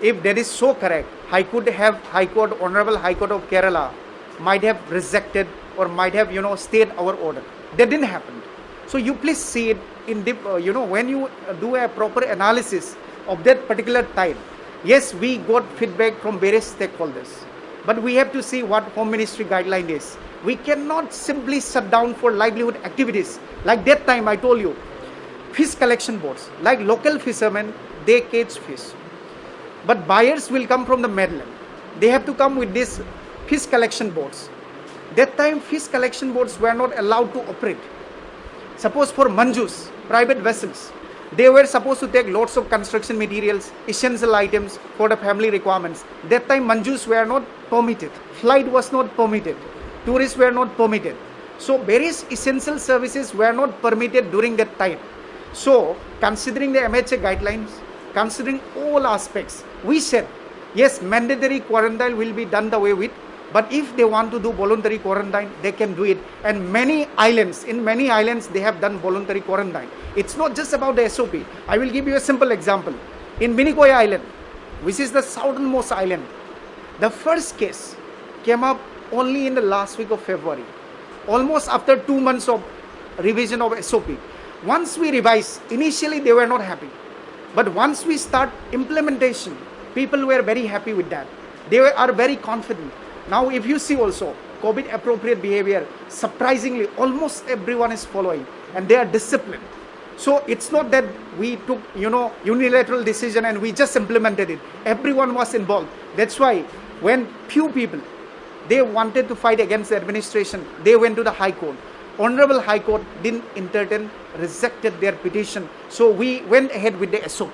If that is so correct, High Court, Honorable High Court of Kerala might have rejected or might have, stayed our order. That didn't happen. So you please see it in deep, when you do a proper analysis of that particular time. Yes, we got feedback from various stakeholders, but we have to see what Home Ministry guideline is. We cannot simply shut down for livelihood activities. Like that time I told you, fish collection boats, like local fishermen, they catch fish. But buyers will come from the mainland. They have to come with these fish collection boats. That time fish collection boats were not allowed to operate. Suppose for Manjus, private vessels, they were supposed to take lots of construction materials, essential items for the family requirements. That time Manjus were not permitted. Flight was not permitted. Tourists were not permitted. So various essential services were not permitted during that time. So considering the MHA guidelines, considering all aspects, we said, yes, mandatory quarantine will be done the way with, but if they want to do voluntary quarantine, they can do it. And in many islands, they have done voluntary quarantine. It's not just about the SOP. I will give you a simple example. In Minicoy Island, which is the southernmost island, the first case came up only in the last week of February, almost after 2 months of revision of SOP. Once we revised, initially they were not happy. But once we start implementation, people were very happy with that. They are very confident. Now if you see also, COVID appropriate behavior, surprisingly, almost everyone is following and they are disciplined. So it's not that we took, unilateral decision and we just implemented it. Everyone was involved. That's why when few people, they wanted to fight against the administration, they went to the High Court. Honorable High Court didn't entertain, rejected their petition. So we went ahead with the SOP.